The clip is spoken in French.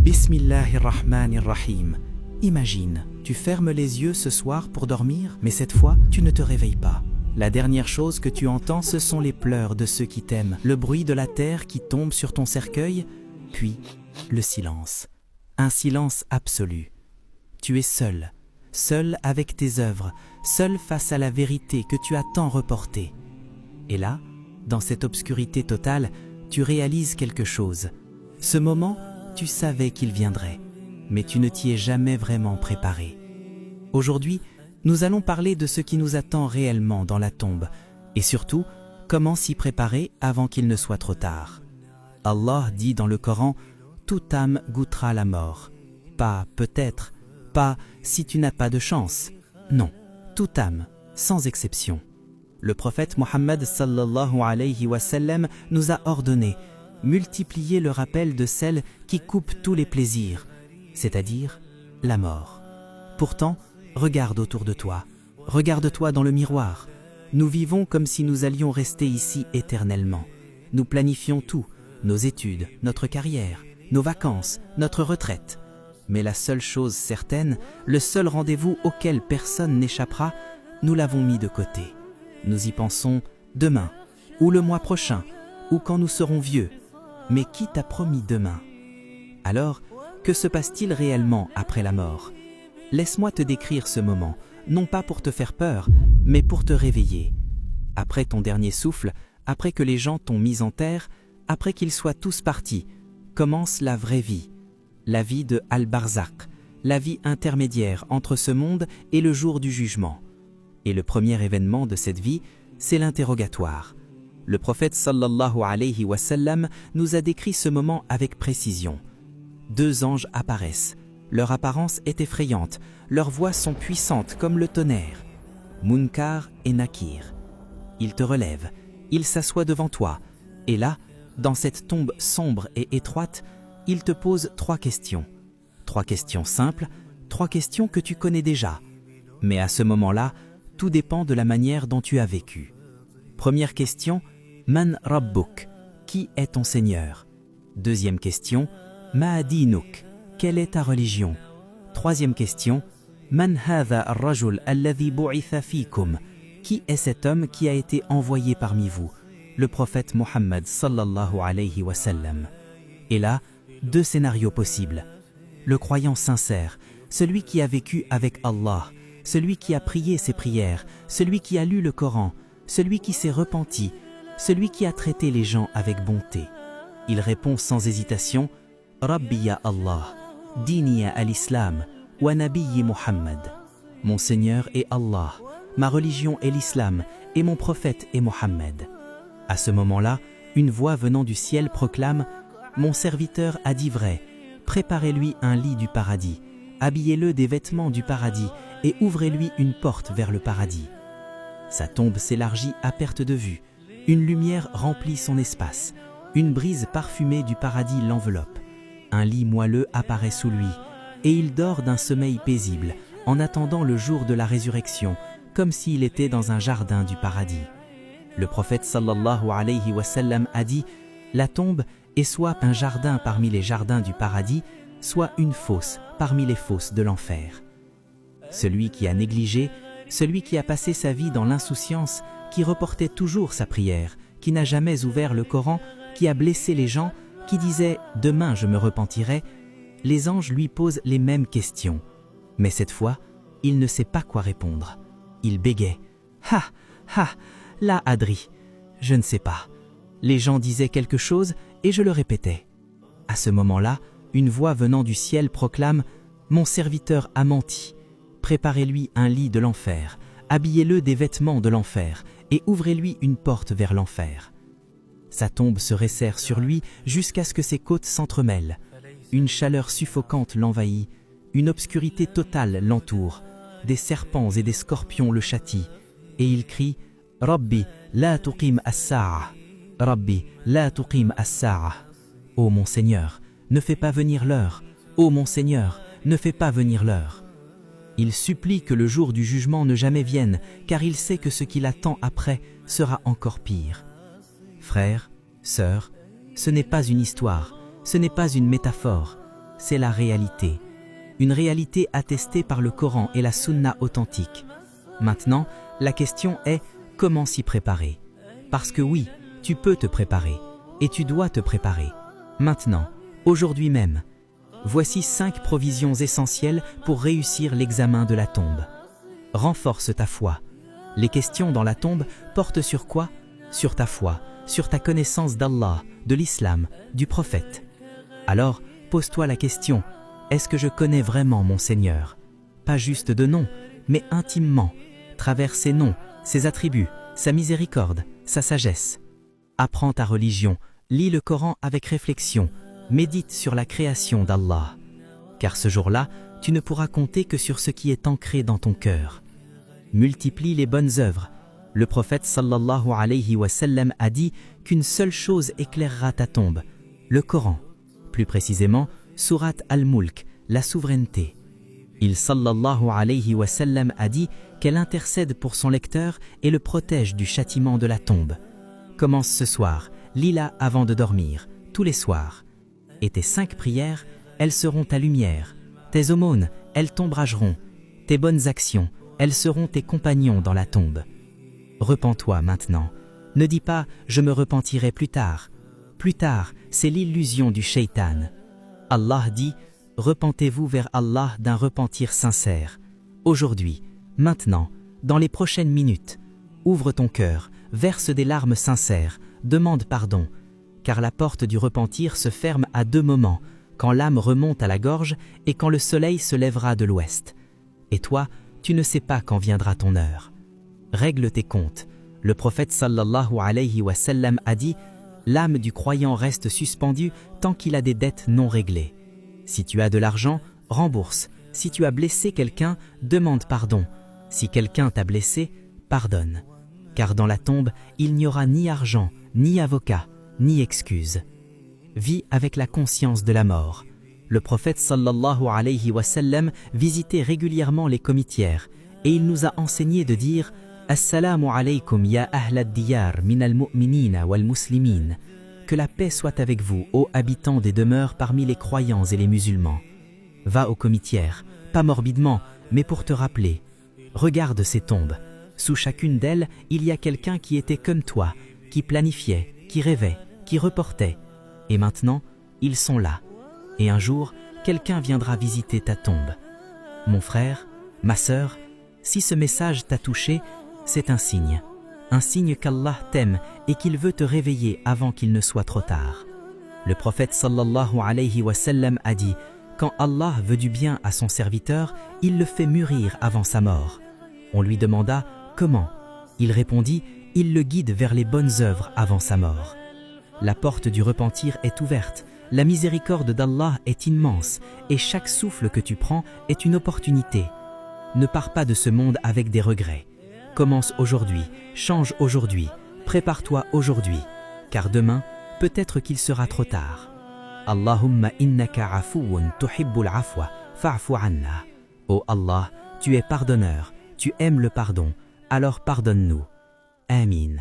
Bismillahirrahmanirrahim. Imagine, tu fermes les yeux ce soir pour dormir, mais cette fois, tu ne te réveilles pas. La dernière chose que tu entends, ce sont les pleurs de ceux qui t'aiment, le bruit de la terre qui tombe sur ton cercueil, puis le silence. Un silence absolu. Tu es seul, seul avec tes œuvres, seul face à la vérité que tu as tant reportée. Et là, dans cette obscurité totale, tu réalises quelque chose. Ce moment, tu savais qu'il viendrait, mais tu ne t'y es jamais vraiment préparé. Aujourd'hui, nous allons parler de ce qui nous attend réellement dans la tombe, et surtout, comment s'y préparer avant qu'il ne soit trop tard. Allah dit dans le Coran, « Toute âme goûtera la mort ». Pas « peut-être », pas « si tu n'as pas de chance ». Non, toute âme, sans exception. Le prophète Mohammed sallallahu alayhi wa sallam nous a ordonné multiplier le rappel de celle qui coupe tous les plaisirs, c'est-à-dire la mort. Pourtant, regarde autour de toi, regarde-toi dans le miroir. Nous vivons comme si nous allions rester ici éternellement. Nous planifions tout, nos études, notre carrière, nos vacances, notre retraite. Mais la seule chose certaine, le seul rendez-vous auquel personne n'échappera, nous l'avons mis de côté. Nous y pensons demain, ou le mois prochain, ou quand nous serons vieux. Mais qui t'a promis demain? Alors, que se passe-t-il réellement après la mort? Laisse-moi te décrire ce moment, non pas pour te faire peur, mais pour te réveiller. Après ton dernier souffle, après que les gens t'ont mis en terre, après qu'ils soient tous partis, commence la vraie vie. La vie de Al-Barzakh, la vie intermédiaire entre ce monde et le jour du jugement. Et le premier événement de cette vie, c'est l'interrogatoire. Le prophète sallallahu alayhi wa sallam nous a décrit ce moment avec précision. 2 anges apparaissent. Leur apparence est effrayante, leurs voix sont puissantes comme le tonnerre. Munkar et Nakir. Ils te relèvent, ils s'assoient devant toi. Et là, dans cette tombe sombre et étroite, ils te posent 3 questions. 3 questions simples, 3 questions que tu connais déjà. Mais à ce moment-là, tout dépend de la manière dont tu as vécu. Première question, Man Rabbuk, qui est ton Seigneur? Deuxième question, Ma dinuk, quelle est ta religion? Troisième question, Man hadha ar-rajul alladhi bu'itha fikum, qui est cet homme qui a été envoyé parmi vous? Le prophète Mohammed sallallahu alayhi wa sallam. Et là, 2 scénarios possibles. Le croyant sincère, celui qui a vécu avec Allah, celui qui a prié ses prières, celui qui a lu le Coran, celui qui s'est repenti, celui qui a traité les gens avec bonté. Il répond sans hésitation, « Rabbi ya Allah, dini ya al-Islam, wa nabiyyi Muhammad » Mon Seigneur est Allah, ma religion est l'Islam, et mon prophète est Mohammed. À ce moment-là, une voix venant du ciel proclame, « Mon serviteur a dit vrai, préparez-lui un lit du paradis, habillez-le des vêtements du paradis, et ouvrez-lui une porte vers le paradis. » Sa tombe s'élargit à perte de vue. Une lumière remplit son espace. Une brise parfumée du paradis l'enveloppe. Un lit moelleux apparaît sous lui, et il dort d'un sommeil paisible, en attendant le jour de la résurrection, comme s'il était dans un jardin du paradis. Le prophète sallallahu alayhi wa sallam a dit « La tombe est soit un jardin parmi les jardins du paradis, soit une fosse parmi les fosses de l'enfer. » Celui qui a négligé, celui qui a passé sa vie dans l'insouciance, qui reportait toujours sa prière, qui n'a jamais ouvert le Coran, qui a blessé les gens, qui disait « Demain je me repentirai », les anges lui posent les mêmes questions. Mais cette fois, il ne sait pas quoi répondre. Il bégait « Ha, ha, la Adri, je ne sais pas ». Les gens disaient quelque chose et je le répétais. À ce moment-là, une voix venant du ciel proclame « Mon serviteur a menti. Préparez-lui un lit de l'enfer, habillez-le des vêtements de l'enfer et ouvrez-lui une porte vers l'enfer. » Sa tombe se resserre sur lui jusqu'à ce que ses côtes s'entremêlent. Une chaleur suffocante l'envahit, une obscurité totale l'entoure. Des serpents et des scorpions le châtient, et il crie « Rabbi, la tuqim as-sa'a, Rabbi, la tuqim as-sa'a. » Ô mon Seigneur, ne fais pas venir l'heure. Ô mon Seigneur, ne fais pas venir l'heure. Il supplie que le jour du jugement ne jamais vienne, car il sait que ce qui l'attend après sera encore pire. Frères, sœurs, ce n'est pas une histoire, ce n'est pas une métaphore. c'est la réalité. Une réalité attestée par le Coran et la Sunna authentique. Maintenant, la question est comment s'y préparer? Parce que oui, tu peux te préparer, et tu dois te préparer. Maintenant, aujourd'hui même. Voici 5 provisions essentielles pour réussir l'examen de la tombe. Renforce ta foi. Les questions dans la tombe portent sur quoi? Sur ta foi, sur ta connaissance d'Allah, de l'islam, du prophète. Alors, pose-toi la question, est-ce que je connais vraiment mon Seigneur? Pas juste de nom, mais intimement, travers ses noms, ses attributs, sa miséricorde, sa sagesse. Apprends ta religion, lis le Coran avec réflexion, médite sur la création d'Allah. Car ce jour-là, tu ne pourras compter que sur ce qui est ancré dans ton cœur. Multiplie les bonnes œuvres. Le prophète sallallahu alayhi wa sallam a dit qu'une seule chose éclairera ta tombe, le Coran. Plus précisément, sourate Al-Mulk, la souveraineté. Il sallallahu alayhi wa sallam a dit qu'elle intercède pour son lecteur et le protège du châtiment de la tombe. Commence ce soir, lis-la avant de dormir, tous les soirs. Et tes 5 prières, elles seront ta lumière. Tes aumônes, elles t'ombrageront. Tes bonnes actions, elles seront tes compagnons dans la tombe. Repens-toi maintenant. Ne dis pas « je me repentirai plus tard ». Plus tard, c'est l'illusion du shaitan. Allah dit « repentez-vous vers Allah d'un repentir sincère ». Aujourd'hui, maintenant, dans les prochaines minutes, ouvre ton cœur, verse des larmes sincères, demande pardon, car la porte du repentir se ferme à 2 moments, quand l'âme remonte à la gorge et quand le soleil se lèvera de l'ouest. Et toi, tu ne sais pas quand viendra ton heure. Règle tes comptes. Le prophète sallallahu alayhi wa sallam a dit « L'âme du croyant reste suspendue tant qu'il a des dettes non réglées. Si tu as de l'argent, rembourse. Si tu as blessé quelqu'un, demande pardon. Si quelqu'un t'a blessé, pardonne. Car dans la tombe, il n'y aura ni argent, ni avocat, ni excuse. » Vis avec la conscience de la mort. Le prophète sallallahu alayhi wa sallam visitait régulièrement les comitières et il nous a enseigné de dire « Assalamu alaykum ya ahl ad-diyar min al-mu'minina wal-muslimin » que la paix soit avec vous, ô habitants des demeures parmi les croyants et les musulmans. Va aux comitières, pas morbidement, mais pour te rappeler. Regarde ces tombes. Sous chacune d'elles, il y a quelqu'un qui était comme toi, qui planifiait, qui rêvait, qui reportait. Et maintenant, ils sont là. Et un jour, quelqu'un viendra visiter ta tombe. Mon frère, ma sœur, si ce message t'a touché, c'est un signe qu'Allah t'aime et qu'il veut te réveiller avant qu'il ne soit trop tard. Le prophète sallallahu alayhi wa sallam a dit « Quand Allah veut du bien à son serviteur, il le fait mûrir avant sa mort. » On lui demanda « Comment ?» Il répondit « Il le guide vers les bonnes œuvres avant sa mort. » La porte du repentir est ouverte, la miséricorde d'Allah est immense et chaque souffle que tu prends est une opportunité. Ne pars pas de ce monde avec des regrets. Commence aujourd'hui, change aujourd'hui, prépare-toi aujourd'hui, car demain, peut-être qu'il sera trop tard. Allahumma innaka afuun tuhibbul afwa, fa'fu anna. Ô Allah, tu es pardonneur, tu aimes le pardon, alors pardonne-nous. Amin.